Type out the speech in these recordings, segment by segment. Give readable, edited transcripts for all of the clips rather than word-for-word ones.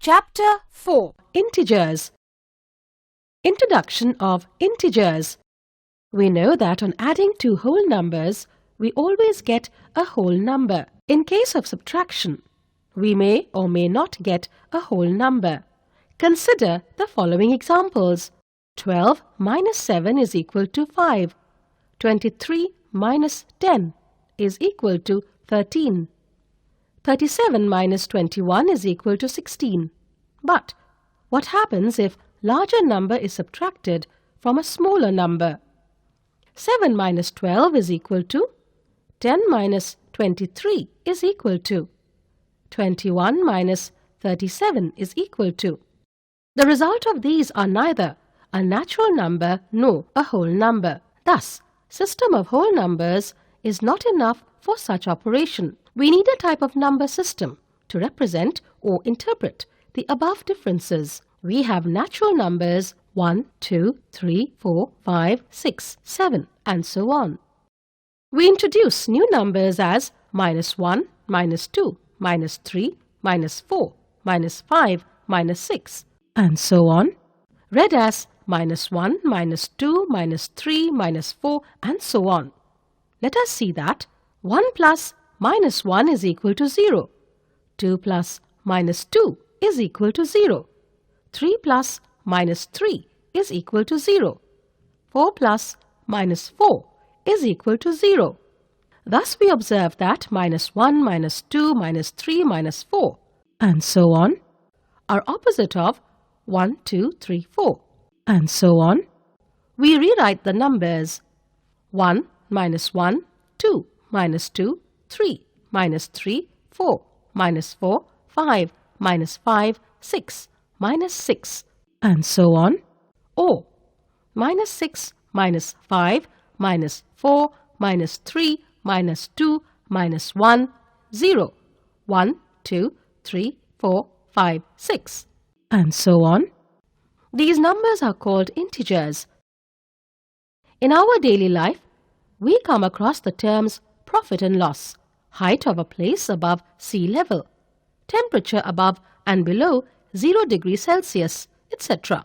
Chapter 4. Integers. Introduction of integers. We know that on adding two whole numbers, we always get a whole number. In case of subtraction, we may or may not get a whole number. Consider the following examples. 12 minus 7 is equal to 5. 23 minus 10 is equal to 13. 37 minus 21 is equal to 16. But what happens if larger number is subtracted from a smaller number? 7 minus 12 is equal to 10 minus 23 is equal to 21 minus 37 is equal to. The result of these are neither a natural number nor a whole number. Thus, system of whole numbers is not enough for such operation. We need a type of number system to represent or interpret the above differences. We have natural numbers 1, 2, 3, 4, 5, 6, 7 and so on. We introduce new numbers as minus 1, minus 2, minus 3, minus 4, minus 5, minus 6 and so on, read as minus 1, minus 2, minus 3, minus 4 and so on. Let us see that 1 plus minus 1 is equal to 0. 2 plus minus 2 is equal to 0. 3 plus minus 3 is equal to 0. 4 plus minus 4 is equal to 0. Thus we observe that minus 1, minus 2, minus 3, minus 4 and so on are opposite of 1, 2, 3, 4 and so on. We rewrite the numbers 1 minus 1, 2 minus 2, 3 minus 3, 4 minus 4, 5 minus 5, 6 minus 6 and so on, or minus 6 minus 5 minus 4 minus 3 minus 2 minus 1, 0, 1, 2, 3, 4, 5, 6 and so on. These numbers are called integers. In our daily life, we come across the terms profit and loss, height of a place above sea level, temperature above and below 0 degrees Celsius, etc.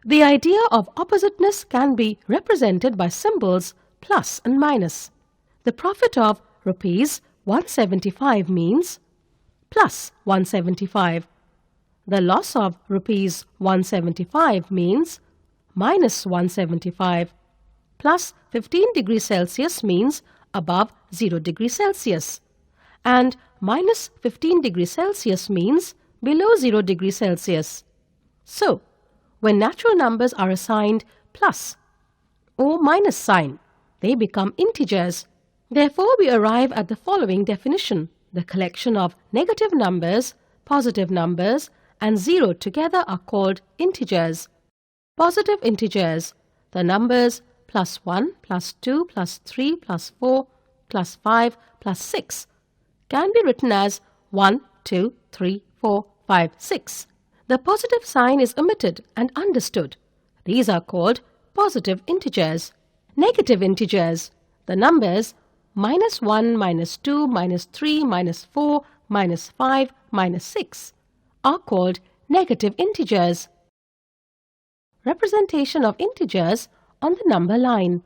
The idea of oppositeness can be represented by symbols plus and minus. The profit of rupees 175 means plus 175. The loss of rupees 175 means minus 175. Plus 15 degrees Celsius means above 0 degrees Celsius. And minus 15 degrees Celsius means below 0 degrees Celsius. So, when natural numbers are assigned plus or minus sign, they become integers. Therefore, we arrive at the following definition. The collection of negative numbers, positive numbers, and 0 together are called integers. Positive integers, the numbers plus 1, plus 2, plus 3, plus 4, plus 5, plus 6, can be written as 1, 2, 3, 4, 5, 6. The positive sign is omitted and understood. These are called positive integers. Negative integers, the numbers minus 1, minus 2, minus 3, minus 4, minus 5, minus 6, are called negative integers. Representation of integers on the number line.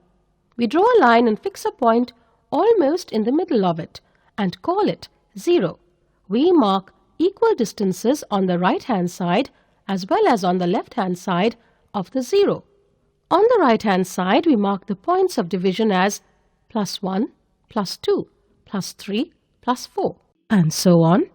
We draw a line and fix a point almost in the middle of it and call it 0. We mark equal distances on the right-hand side as well as on the left-hand side of the 0. On the right-hand side, we mark the points of division as plus 1, plus 2, plus 3, plus 4, and so on.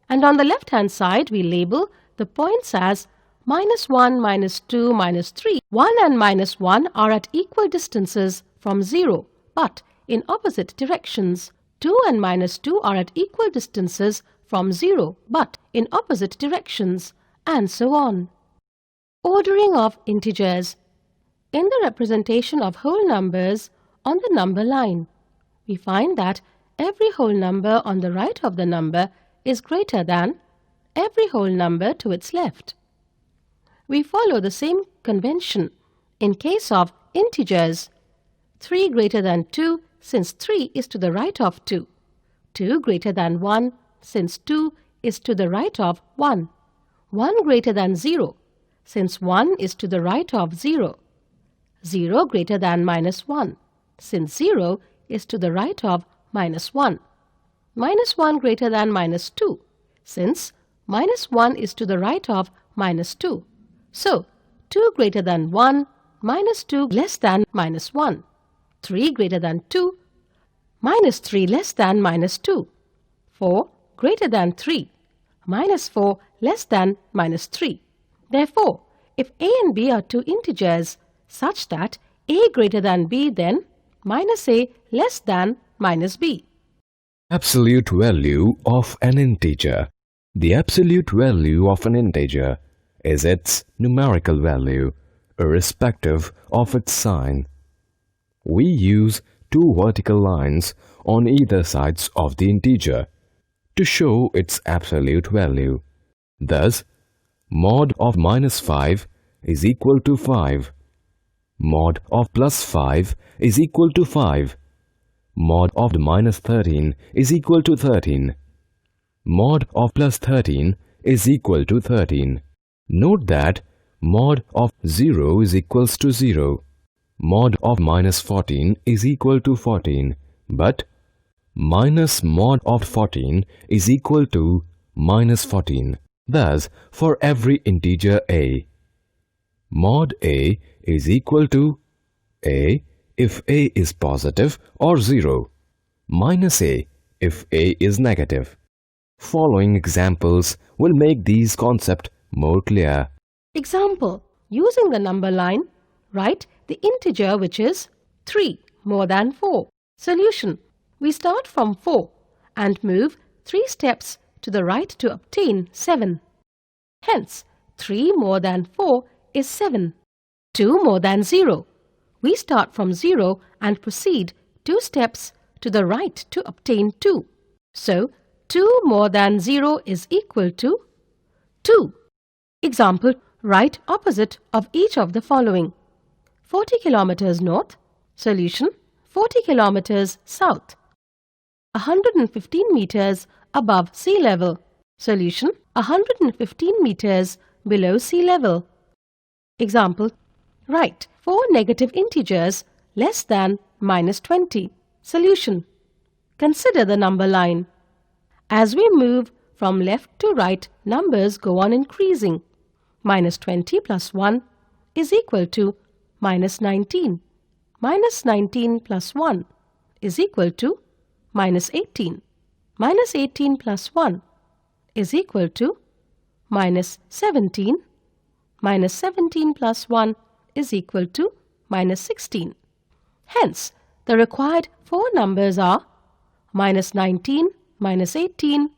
And on the left-hand side, we label the points as minus 1, minus 2, minus 3. 1 and minus 1 are at equal distances from 0, but in opposite directions. 2 and minus 2 are at equal distances from 0, but in opposite directions, and so on. Ordering of integers. In the representation of whole numbers on the number line, we find that every whole number on the right of the number is greater than every whole number to its left. We follow the same convention in case of integers. 3 greater than 2 since 3 is to the right of 2. 2 greater than 1 since 2 is to the right of 1. 1 greater than 0, since 1 is to the right of 0. 0 greater than -1, since 0 is to the right of -1. -1 greater than -2, since -1 is to the right of -2. So, 2 greater than 1, -2 less than -1. 3 greater than 2, -3 less than -2. 4 greater than 3, -4 less than -3. Therefore, if a and b are two integers such that a greater than b, then -a less than -b. Absolute value of an integer. The absolute value of an integer is its numerical value, irrespective of its sign. We use two vertical lines on either sides of the integer to show its absolute value. Thus, mod of -5 is equal to 5. Mod of +5 is equal to 5. Mod of -13 is equal to 13. Mod of +13 is equal to 13. Note that mod of 0 is equals to 0. Mod of -14 is equal to 14. But minus mod of 14 is equal to -14. Thus, for every integer a, mod a is equal to a if a is positive or 0, minus a if a is negative. Following examples will make these concepts more clear. Example: using the number line, write the integer which is 3 more than 4. Solution: we start from 4 and move 3 steps to the right to obtain 7. Hence, 3 more than 4 is 7. 2 more than 0. We start from 0 and proceed 2 steps to the right to obtain 2. So, 2 more than 0 is equal to 2. Example: write opposite of each of the following. 40 kilometers north. Solution: 40 kilometers south. 115 meters above sea level. Solution: 115 meters below sea level. Example: write 4 negative integers less than -20. Solution: consider the number line. As we move from left to right, numbers go on increasing. -20 plus 1 is equal to -19. -19 plus 1 is equal to -18. -18 plus 1 is equal to -17. -17 plus 1 is equal to -16. Hence, the required 4 numbers are -19, -18,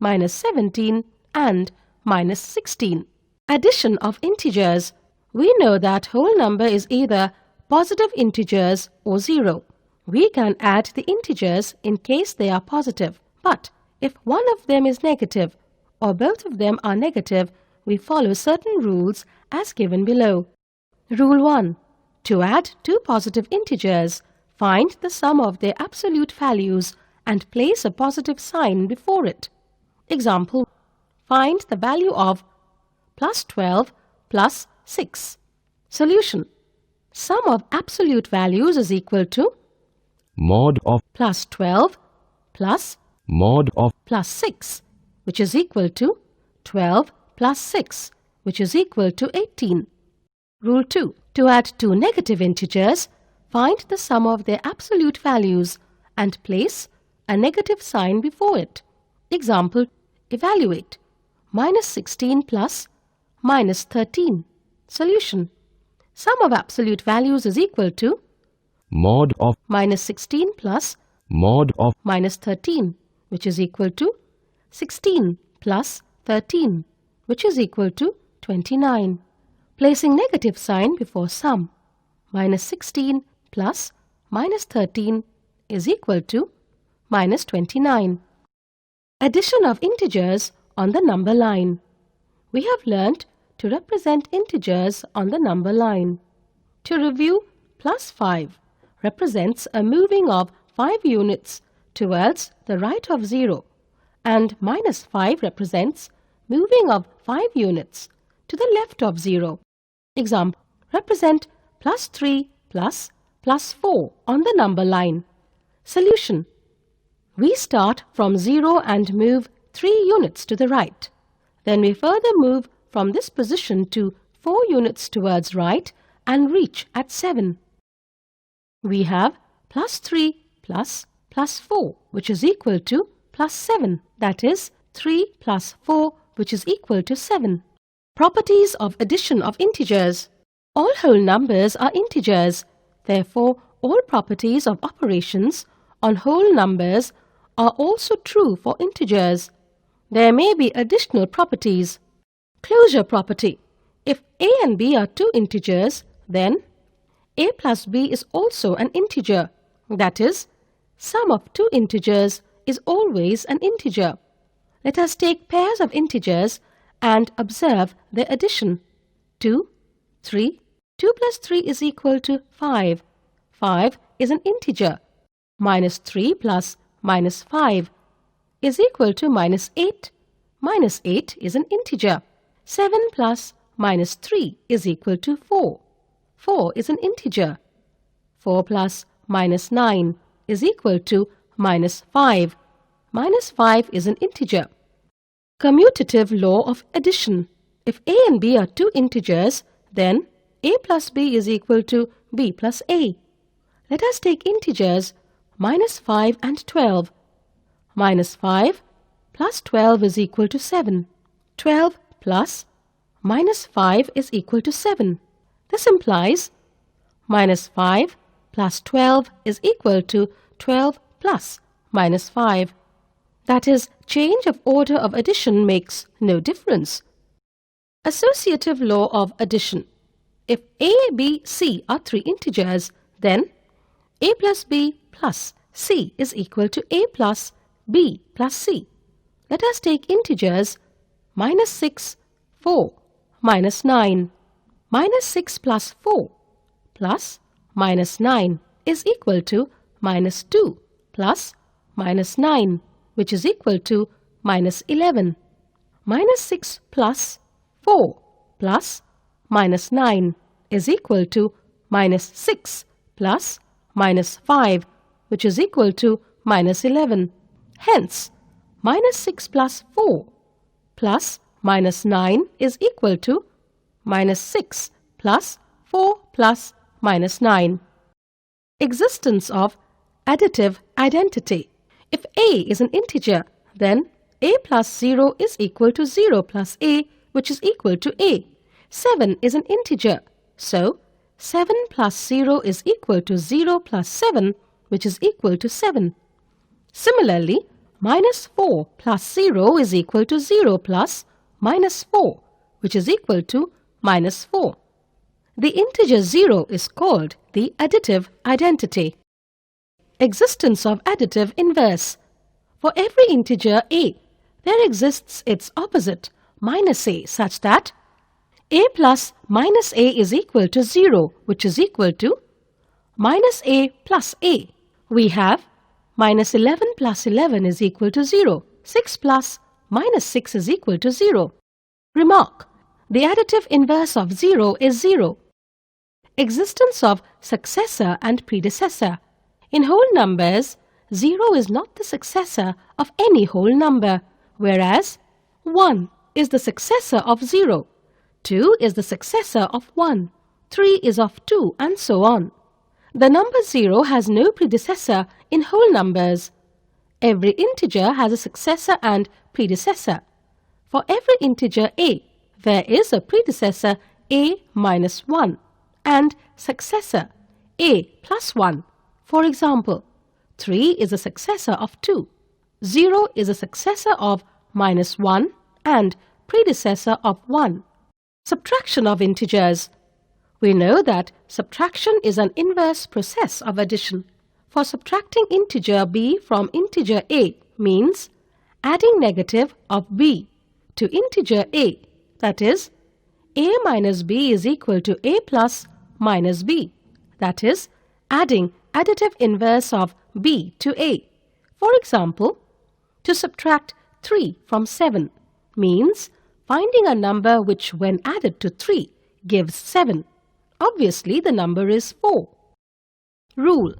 -17 and -16. Addition of integers. We know that whole number is either positive integers or 0. We can add the integers in case they are positive. But if one of them is negative or both of them are negative, we follow certain rules as given below. Rule 1. To add two positive integers, find the sum of their absolute values and place a positive sign before it. Example: find the value of +12 plus 6. Solution: sum of absolute values is equal to Mod of +12 plus mod of +6, which is equal to 12 plus 6, which is equal to 18. Rule 2. To add two negative integers, find the sum of their absolute values and place a negative sign before it. Example: evaluate -16 plus -13. Solution: sum of absolute values is equal to mod of -16 plus mod of -13, which is equal to 16 plus 13, which is equal to 29. Placing negative sign before sum, -16 plus -13 is equal to -29. Addition of integers on the number line. We have learnt to represent integers on the number line. To review, +5 represents a moving of 5 units towards the right of 0, and -5 represents moving of 5 units to the left of 0. Example, represent +3 plus +4 on the number line. Solution. We start from 0 and move 3 units to the right. Then we further move from this position to 4 units towards right and reach at 7. We have +3 plus +4, which is equal to +7. That is 3 plus 4, which is equal to 7. Properties of addition of integers. All whole numbers are integers. Therefore, all properties of operations on whole numbers are also true for integers. There may be additional properties. Closure property. If a and b are two integers, then a plus b is also an integer. That is, sum of two integers is always an integer. Let us take pairs of integers and observe their addition. 2, 3. 2 plus 3 is equal to 5. 5 is an integer. -3 plus -5 is equal to -8. -8 is an integer. 7 plus -3 is equal to 4. 4 is an integer. 4 plus -9 is equal to -5. -5 is an integer. Commutative law of addition. If a and b are two integers, then a plus b is equal to b plus a. Let us take integers -5 and 12. -5 plus 12 is equal to 7. 12 plus -5 is equal to 7. This implies -5 plus 12 is equal to 12 plus -5. That is, change of order of addition makes no difference. Associative law of addition. If a, b, c are three integers, then a plus b plus c is equal to a plus b plus c. Let us take integers -6, 4, -9. -6 plus 4 plus -9 is equal to -2 plus -9, which is equal to -11. -6 plus 4 plus -9 is equal to -6 plus -5, which is equal to -11. Hence, -6 plus 4 plus -9 is equal to -6 plus 4 plus -9. Existence of additive identity. If a is an integer, then a plus 0 is equal to 0 plus a, which is equal to a. 7 is an integer, so 7 plus 0 is equal to 0 plus 7, which is equal to 7. Similarly, -4 plus 0 is equal to 0 plus -4, which is equal to -4. The integer 0 is called the additive identity. Existence of additive inverse. For every integer a, there exists its opposite, -a, such that a plus -a is equal to 0, which is equal to -a plus a. We have -11 plus 11 is equal to 0. 6 plus -6 is equal to 0. Remark, the additive inverse of 0 is 0. Existence of successor and predecessor. In whole numbers, 0 is not the successor of any whole number, whereas 1 is the successor of 0, 2 is the successor of 1, 3 is of 2, and so on. The number 0 has no predecessor in whole numbers. Every integer has a successor and predecessor. For every integer a, there is a predecessor a minus 1 and successor a plus 1. For example, 3 is a successor of 2, 0 is a successor of -1 and predecessor of 1. Subtraction of integers. We know that subtraction is an inverse process of addition. For subtracting integer b from integer a means adding negative of b to integer a, that is, a minus b is equal to a plus minus b, that is, adding additive inverse of b to a. For example, to subtract 3 from 7 means finding a number which when added to 3 gives 7. Obviously, the number is 4. Rule: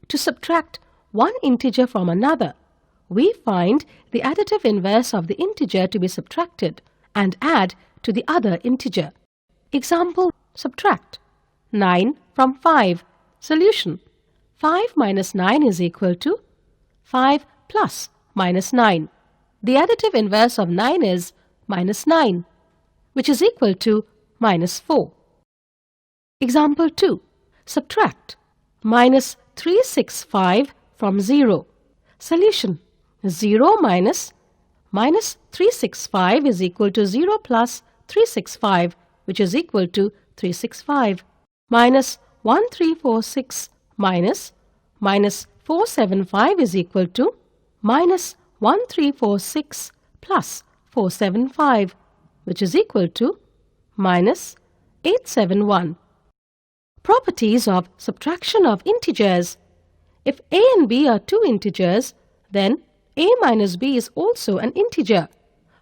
to subtract one integer from another, we find the additive inverse of the integer to be subtracted and add to the other integer. Example: subtract 9 from 5. Solution: 5 minus 9 is equal to 5 plus minus 9. The additive inverse of 9 is minus 9, which is equal to minus 4. Example 2. Subtract minus 365 from 0. Solution: 0 minus 365 is equal to 0 plus 365, which is equal to 365. Minus 1346 minus 475 is equal to minus 1346 plus 475, which is equal to minus 871. Properties of subtraction of integers. If a and b are two integers, then a minus b is also an integer.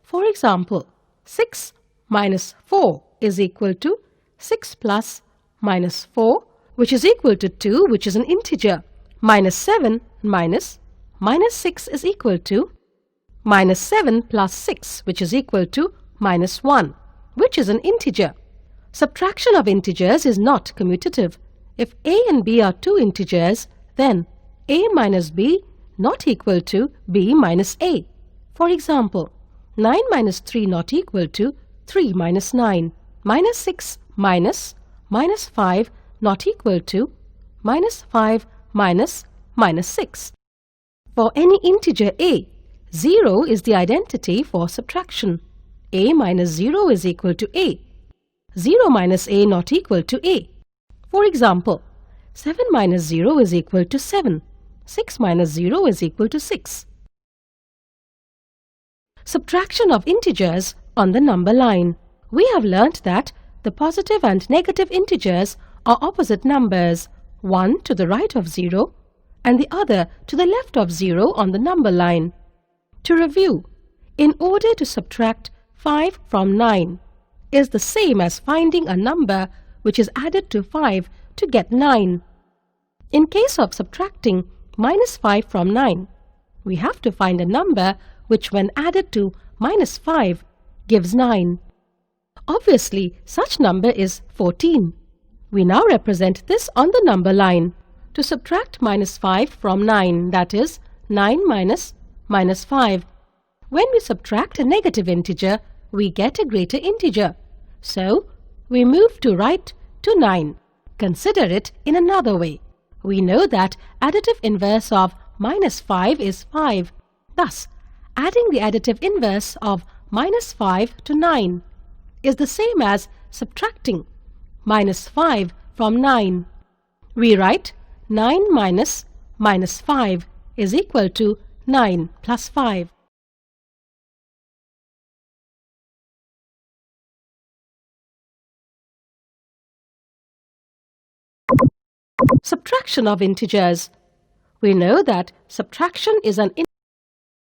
For example, 6 minus 4 is equal to 6 plus minus 4, which is equal to 2, which is an integer. Minus 7 minus 6 is equal to minus 7 plus 6, which is equal to minus 1, which is an integer. Subtraction of integers is not commutative. If a and b are two integers, then a minus b not equal to b minus a. For example, 9 minus 3 not equal to 3 minus 9. Minus 6 minus 5 not equal to minus 5 minus 6. For any integer a, 0 is the identity for subtraction. A minus 0 is equal to a. 0 minus a not equal to a. For example, 7 minus 0 is equal to 7. 6 minus 0 is equal to 6. Subtraction of integers on the number line. We have learnt that the positive and negative integers are opposite numbers, one to the right of 0 and the other to the left of 0 on the number line. To review, in order to subtract 5 from 9 is the same as finding a number which is added to 5 to get 9. In case of subtracting minus 5 from 9, we have to find a number which when added to minus 5 gives 9. Obviously, such number is 14. We now represent this on the number line. To subtract minus 5 from 9, that is 9 minus 5. When we subtract a negative integer, we get a greater integer. So, we move to right to 9. Consider it in another way. We know that additive inverse of minus 5 is 5. Thus, adding the additive inverse of minus 5 to 9 is the same as subtracting minus 5 from 9. We write 9 minus 5 is equal to 9 plus 5. Subtraction of integers. We know that subtraction is an